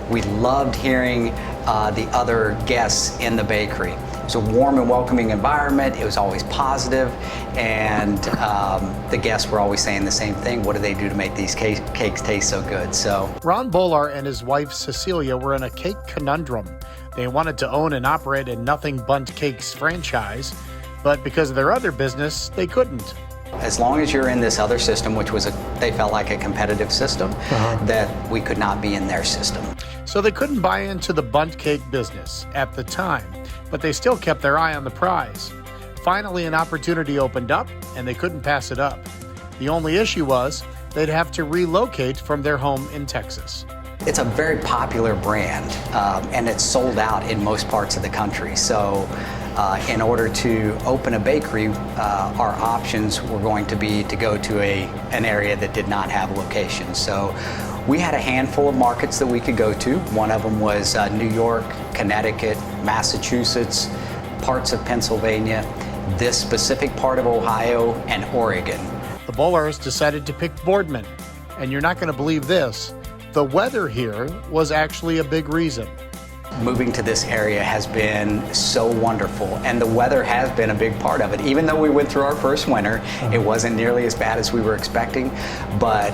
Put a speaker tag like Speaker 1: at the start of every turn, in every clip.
Speaker 1: We loved hearing the other guests in the bakery. It was a warm and welcoming environment. It was always positive, and the guests were always saying the same thing. What do they do to make these cakes taste so good? So
Speaker 2: Ron Bolar and his wife Cecilia were in a cake conundrum. They wanted to own and operate a Nothing Bundt Cakes franchise, but because of their other business, they couldn't.
Speaker 1: As long as you're in this other system, which was they felt like a competitive system, that we could not be in their system.
Speaker 2: So they couldn't buy into the Bundt cake business at the time, but they still kept their eye on the prize. Finally, an opportunity opened up, and they couldn't pass it up. The only issue was they'd have to relocate from their home in Texas.
Speaker 1: It's a very popular brand, and it's sold out in most parts of the country. So in order to open a bakery, our options were going to be to go to an area that did not have a location. So we had a handful of markets that we could go to. One of them was New York, Connecticut, Massachusetts, parts of Pennsylvania, this specific part of Ohio, and Oregon.
Speaker 2: The Bolars decided to pick Boardman, and you're not going to believe this. The weather here was actually a big reason.
Speaker 1: Moving to this area has been so wonderful, and the weather has been a big part of it. Even though we went through our first winter, it wasn't nearly as bad as we were expecting, but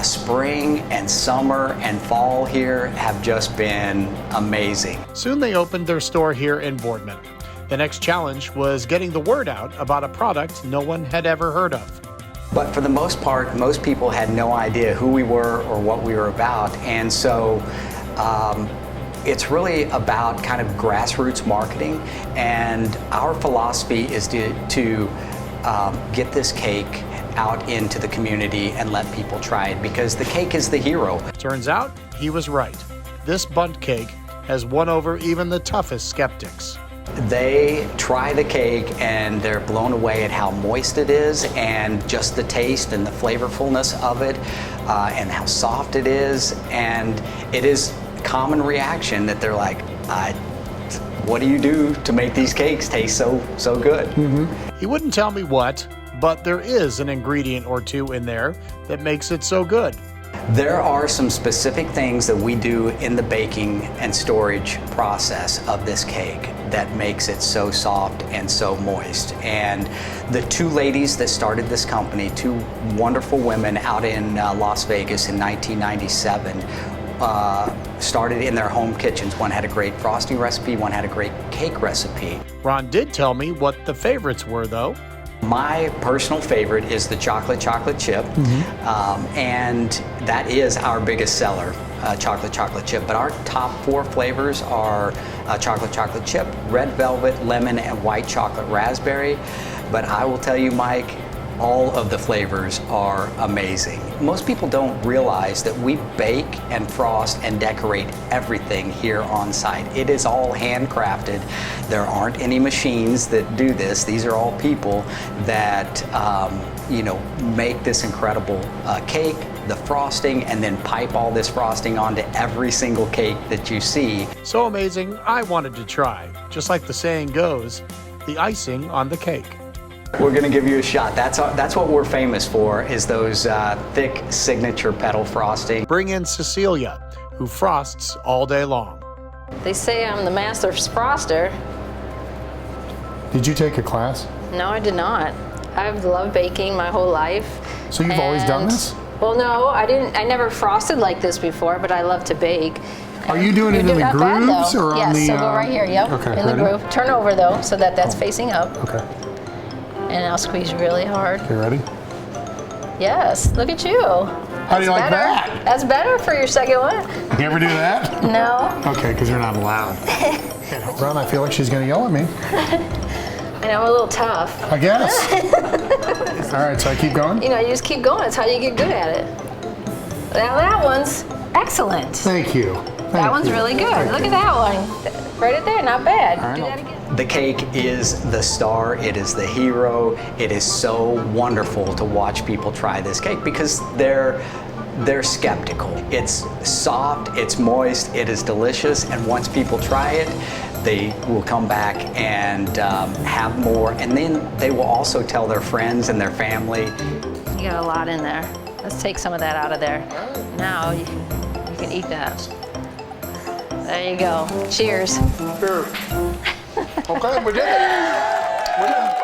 Speaker 1: spring and summer and fall here have just been amazing.
Speaker 2: Soon they opened their store here in Boardman. The next challenge was getting the word out about a product no one had ever heard of.
Speaker 1: But for the most part, most people had no idea who we were or what we were about, and so it's really about kind of grassroots marketing, and our philosophy is to get this cake out into the community and let people try it, because the cake is the hero.
Speaker 2: Turns out he was right. This Bundt cake has won over even the toughest skeptics.
Speaker 1: They try the cake and they're blown away at how moist it is, and just the taste and the flavorfulness of it, and how soft it is. And it is common reaction that they're like, what do you do to make these cakes taste so good?
Speaker 2: He wouldn't tell me what, but there is an ingredient or two in there that makes it so good.
Speaker 1: There are some specific things that we do in the baking and storage process of this cake that makes it so soft and so moist. And the two ladies that started this company, two wonderful women out in Las Vegas in 1997, started in their home kitchens. One had a great frosting recipe, one had a great cake recipe.
Speaker 2: Ron did tell me what the favorites were, though.
Speaker 1: My personal favorite is the chocolate chip, and that is our biggest seller, chocolate chip. But our top 4 flavors are chocolate chip, red velvet, lemon, and white chocolate raspberry. But I will tell you, Mike, all of the flavors are amazing. Most people don't realize that we bake and frost and decorate everything here on site. It is all handcrafted. There aren't any machines that do this. These are all people that make this incredible cake, the frosting, and then pipe all this frosting onto every single cake that you see.
Speaker 2: So amazing, I wanted to try. Just like the saying goes, the icing on the cake.
Speaker 1: We're going to give you a shot. That's what we're famous for, is those thick signature petal frosting.
Speaker 2: Bring in Cecilia, who frosts all day long.
Speaker 3: They say I'm the master froster.
Speaker 4: Did you take a class?
Speaker 3: No, I did not. I've loved baking my whole life.
Speaker 4: So you've always done this?
Speaker 3: Well, no, I didn't. I never frosted like this before, but I love to bake.
Speaker 4: Are you doing it in the grooves or on the?
Speaker 3: Yes, so go right here. Yep,
Speaker 4: okay,
Speaker 3: in the groove. Turn over though, so that's facing up.
Speaker 4: Okay.
Speaker 3: And I'll squeeze really hard.
Speaker 4: Okay, ready?
Speaker 3: Yes, look at you.
Speaker 4: How do you like that?
Speaker 3: That's better for your second one.
Speaker 4: You ever do that?
Speaker 3: No.
Speaker 4: Okay, because you're not allowed. Ron, I feel like she's going to yell at me.
Speaker 3: And I'm a little tough.
Speaker 4: I guess. All right, so I keep going?
Speaker 3: You just keep going. That's how you get good at it. Now that one's excellent.
Speaker 4: Thank you.
Speaker 3: That one's really good. Look at that one. Right there, not bad.
Speaker 4: All right.
Speaker 3: Do that again.
Speaker 1: The cake is the star, it is the hero. It is so wonderful to watch people try this cake because they're skeptical. It's soft, it's moist, it is delicious, and once people try it, they will come back and have more, and then they will also tell their friends and their family.
Speaker 3: You got a lot in there. Let's take some of that out of there. Now you can eat that. There you go. Cheers.
Speaker 4: Here. Okay, we did it. We did it.